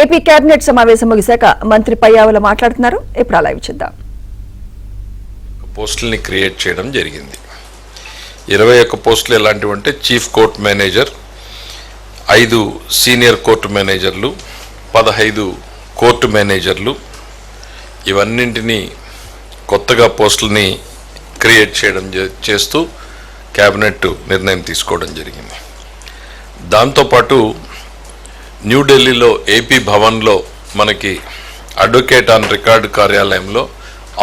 AP cabinet సమావేశం ముగిశాక మంత్రి పయ్యావుల మాట్లాడుతున్నారు. ఇప్పుడు లైవ్ చూద్దాం. పోస్టుల్ని క్రియేట్ చేయడం జరిగింది. 21 పోస్టులు ఎలాంటివంటే chief court manager, 5 senior court మేనేజర్లు, 15 కోర్టు మేనేజర్లు, ఇవన్నింటినీ కొత్తగా పోస్టులని క్రియేట్ చేయడం చేస్తూ కేబినెట్ నిర్ణయం తీసుకోవడం జరిగింది. దాంతోపాటు న్యూఢిల్లీలో ఏపీ భవన్లో మనకి అడ్వకేట్ ఆన్ రికార్డు కార్యాలయంలో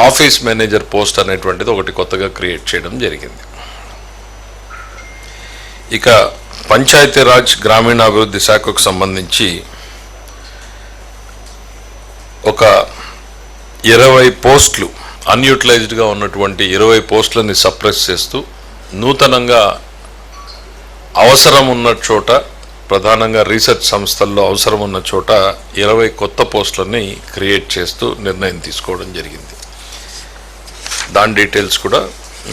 ఆఫీస్ మేనేజర్ పోస్ట్ అనేటువంటిది ఒకటి కొత్తగా క్రియేట్ చేయడం జరిగింది. ఇక పంచాయతీరాజ్ గ్రామీణాభివృద్ధి శాఖకు సంబంధించి ఒక 20 పోస్టులు అన్యూటిలైజ్డ్గా ఉన్నటువంటి 20 పోస్టులని సప్రెస్ చేస్తూ నూతనంగా అవసరం ఉన్న చోట, ప్రధానంగా రీసెర్చ్ సంస్థల్లో అవసరం ఉన్న చోట 20 కొత్త పోస్టులని క్రియేట్ చేస్తూ నిర్ణయం తీసుకోవడం జరిగింది. దాని డీటెయిల్స్ కూడా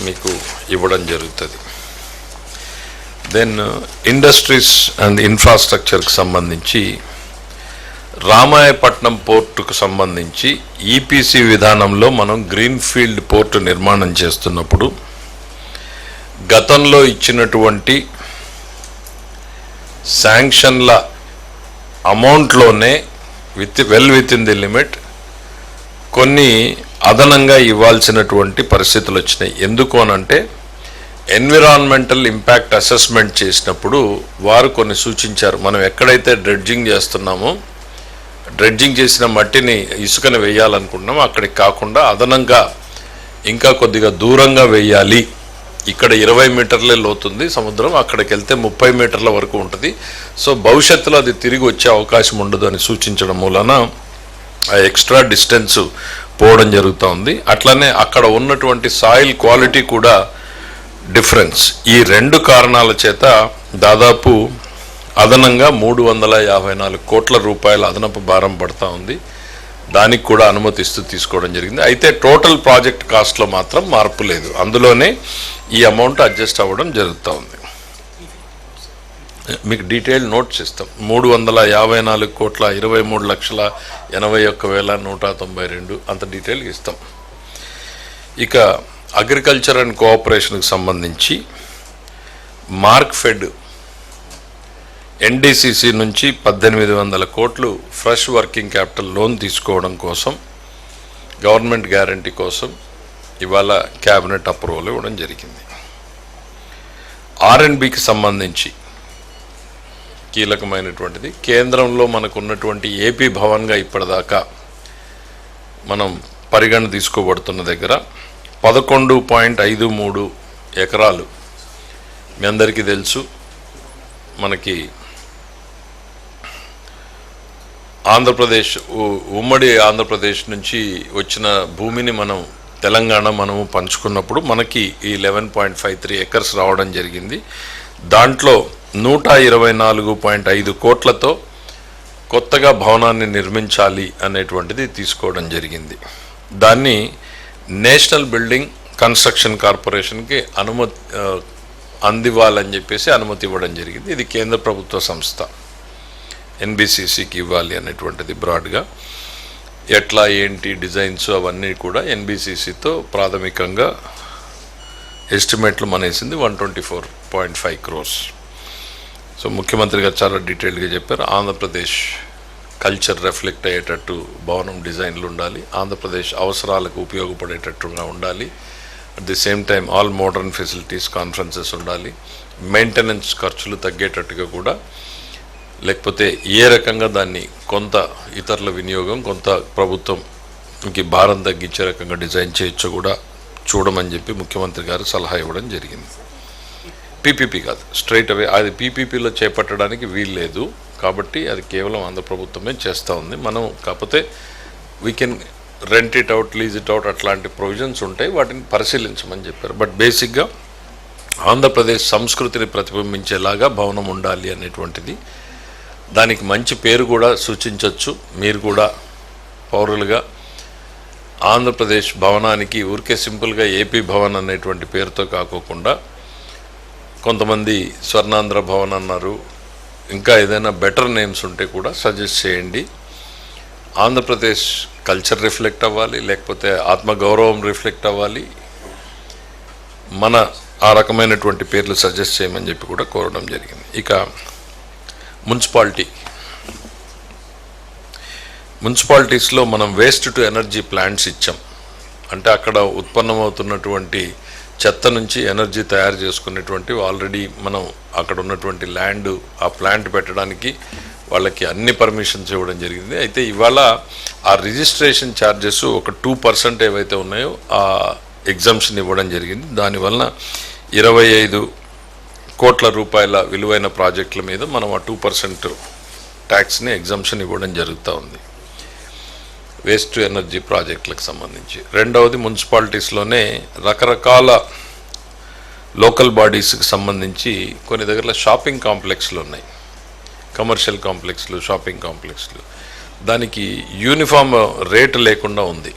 మీకు ఇవ్వడం జరుగుతుంది. దెన్ ఇండస్ట్రీస్ అండ్ ఇన్ఫ్రాస్ట్రక్చర్కి సంబంధించి రామాయపట్నం పోర్టుకు సంబంధించి ఈపీసీ విధానంలో మనం గ్రీన్ఫీల్డ్ పోర్టు నిర్మాణం చేస్తున్నప్పుడు గతంలో ఇచ్చినటువంటి శాంక్షన్ల అమౌంట్లోనే విత్ ఇన్ ది లిమిట్ కొన్ని అదనంగా ఇవ్వాల్సినటువంటి పరిస్థితులు వచ్చినాయి. ఎందుకు అనంటే ఎన్విరాన్మెంటల్ ఇంపాక్ట్ అసెస్మెంట్ చేసినప్పుడు వారు కొన్ని సూచించారు. మనం ఎక్కడైతే డ్రెడ్జింగ్ చేస్తున్నామో, డ్రెడ్జింగ్ చేసిన మట్టిని ఇసుకని వేయాలనుకుంటున్నామో అక్కడికి కాకుండా అదనంగా ఇంకా కొద్దిగా దూరంగా వేయాలి. ఇక్కడ 20 మీటర్లే లోతుంది సముద్రం, అక్కడికి వెళ్తే 30 మీటర్ల వరకు ఉంటుంది. సో భవిష్యత్తులో అది తిరిగి వచ్చే అవకాశం ఉండదు అని సూచించడం మూలన ఆ ఎక్స్ట్రా డిస్టెన్స్ పోవడం జరుగుతూ ఉంది. అట్లనే అక్కడ ఉన్నటువంటి సాయిల్ క్వాలిటీ కూడా డిఫరెన్స్. ఈ 2 కారణాల చేత దాదాపు అదనంగా 354 కోట్ల రూపాయల అదనపు భారం పడతా ఉంది. దానికి కూడా అనుమతిస్తూ తీసుకోవడం జరిగింది. అయితే టోటల్ ప్రాజెక్ట్ కాస్ట్లో మాత్రం మార్పు లేదు, అందులోనే ఈ అమౌంట్ అడ్జస్ట్ అవ్వడం జరుగుతూ ఉంది. మీకు డీటెయిల్ నోట్స్ ఇస్తాం. 354 కోట్ల 23,81,192 అంత డీటెయిల్ ఇస్తాం. ఇక అగ్రికల్చర్ అండ్ కోఆపరేషన్కి సంబంధించి మార్క్ఫెడ్ ఎన్డీసీసీ నుంచి 1800 కోట్లు ఫ్రెష్ వర్కింగ్ క్యాపిటల్ లోన్ తీసుకోవడం కోసం, గవర్నమెంట్ గ్యారంటీ కోసం ఇవాళ క్యాబినెట్ అప్రూవల్ ఇవ్వడం జరిగింది. ఆర్ఎండ్బికి సంబంధించి కీలకమైనటువంటిది, కేంద్రంలో మనకు ఉన్నటువంటి ఏపీ భవన్గా ఇప్పటిదాకా మనం పరిగణ తీసుకోబడుతున్న దగ్గర 11.53 ఎకరాలు మీ అందరికీ తెలుసు. మనకి ఆంధ్రప్రదేశ్, ఉమ్మడి ఆంధ్రప్రదేశ్ నుంచి వచ్చిన భూమిని మనము పంచుకున్నప్పుడు మనకి ఈ 11.53 ఎకర్స్ రావడం జరిగింది. దాంట్లో 124.5 కోట్లతో కొత్తగా భవనాన్ని నిర్మించాలి అనేటువంటిది తీసుకోవడం జరిగింది. దాన్ని నేషనల్ బిల్డింగ్ కన్స్ట్రక్షన్ కార్పొరేషన్కి అందివ్వాలని చెప్పేసి అనుమతి ఇవ్వడం జరిగింది. ఇది కేంద్ర ప్రభుత్వ సంస్థ, ఎన్బిసిసికి ఇవ్వాలి అనేటువంటిది బ్రాడ్గా. ఎట్లా ఏంటి డిజైన్స్ అవన్నీ కూడా ఎన్బిసిసితో ప్రాథమికంగా ఎస్టిమేట్లు మనేసింది 124.5 crores. సో ముఖ్యమంత్రి గారు చాలా డీటెయిల్డ్గా చెప్పారు. ఆంధ్రప్రదేశ్ కల్చర్ రిఫ్లెక్ట్ అయ్యేటట్టు భవనం డిజైన్లు ఉండాలి, ఆంధ్రప్రదేశ్ అవసరాలకు ఉపయోగపడేటట్టుగా ఉండాలి. At the same time all modern facilities, conferences ఉండాలి, మెయింటెనెన్స్ ఖర్చులు తగ్గేటట్టుగా కూడా, లేకపోతే ఏ రకంగా దాన్ని కొంత ఇతరుల వినియోగం, కొంత ప్రభుత్వంకి భారం తగ్గించే రకంగా డిజైన్ చేయొచ్చో కూడా చూడమని చెప్పి ముఖ్యమంత్రి గారు సలహా ఇవ్వడం జరిగింది. పీపీపీ కాదు, స్ట్రైట్ అవే అది పీపీపీలో చేపట్టడానికి వీలు లేదు కాబట్టి అది కేవలం ఆంధ్ర ప్రభుత్వమే చేస్తూ ఉంది. మనం కాకపోతే we can rent it out, lease it out, అట్లాంటి ప్రొవిజన్స్ ఉంటాయి, వాటిని పరిశీలించమని చెప్పారు. బట్ బేసిక్గా ఆంధ్రప్రదేశ్ సంస్కృతిని ప్రతిబింబించేలాగా భవనం ఉండాలి అనేటువంటిది, దానికి మంచి పేరు కూడా సూచించవచ్చు. మీరు కూడా పౌరులుగా ఆంధ్రప్రదేశ్ భవనానికి ఊరికే సింపుల్గా ఏపీ భవన్ అనేటువంటి పేరుతో కాకోకుండా కొంతమంది స్వర్ణాంధ్ర భవన్ అన్నారు, ఇంకా ఏదైనా బెటర్ నేమ్స్ ఉంటే కూడా సజెస్ట్ చేయండి. ఆంధ్రప్రదేశ్ కల్చర్ రిఫ్లెక్ట్ అవ్వాలి, లేకపోతే ఆత్మగౌరవం రిఫ్లెక్ట్ అవ్వాలి. మన ఆ రకమైనటువంటి పేర్లు సజెస్ట్ చేయమని చెప్పి కూడా కోరడం జరిగింది. ఇక మున్సిపాలిటీస్లో మనం వేస్ట్ టు ఎనర్జీ ప్లాంట్స్ ఇచ్చాం. అంటే అక్కడ ఉత్పన్నమవుతున్నటువంటి చెత్త నుంచి ఎనర్జీ తయారు చేసుకునేటువంటి ఆల్రెడీ మనం అక్కడ ఉన్నటువంటి ల్యాండ్ ఆ ప్లాంట్ పెట్టడానికి వాళ్ళకి అన్ని పర్మిషన్స్ ఇవ్వడం జరిగింది. అయితే ఇవాళ ఆ రిజిస్ట్రేషన్ ఛార్జెస్ ఒక 2% ఏవైతే ఉన్నాయో ఆ ఎగ్జంప్షన్ ఇవ్వడం జరిగింది. దానివల్ల 25 కోట్ల రూపాయల విలువైన ప్రాజెక్టుల మీద మనం ఆ 2% ట్యాక్స్ని ఎగ్జంప్షన్ ఇవ్వడం జరుగుతూ ఉంది వేస్ట్ టు ఎనర్జీ ప్రాజెక్టులకు సంబంధించి. రెండవది మున్సిపాలిటీస్లోనే రకరకాల లోకల్ బాడీస్కి సంబంధించి కొన్ని దగ్గర షాపింగ్ కాంప్లెక్స్లు ఉన్నాయి, కమర్షియల్ కాంప్లెక్స్లు, షాపింగ్ కాంప్లెక్స్లు. దానికి యూనిఫామ్ రేటు లేకుండా ఉంది,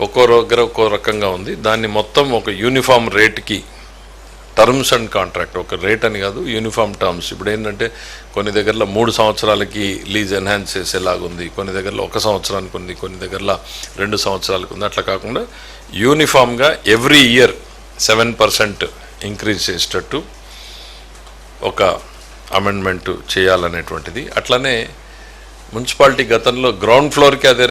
ఒక్కో దగ్గర ఒక్కో రకంగా ఉంది. దాన్ని మొత్తం ఒక యూనిఫామ్ రేట్కి టర్మ్స్ అండ్ కాంట్రాక్ట్, ఒక రేట్ అని కాదు, యూనిఫామ్ టర్మ్స్. ఇప్పుడు ఏంటంటే కొన్ని దగ్గరలో 3 సంవత్సరాలకి లీజ్ ఎన్హాన్స్ చేసేలాగుంది, కొన్ని దగ్గరలో 1 సంవత్సరానికి ఉంది, కొన్ని దగ్గరలో 2 సంవత్సరాలకు ఉంది. అట్లా కాకుండా యూనిఫామ్గా ఎవ్రీ ఇయర్ 7% ఇంక్రీజ్ చేసేటట్టు ఒక అమెండ్మెంట్ చేయాలనేటువంటిది. అట్లనే మున్సిపాలిటీ గతంలో గ్రౌండ్ ఫ్లోర్కి అదే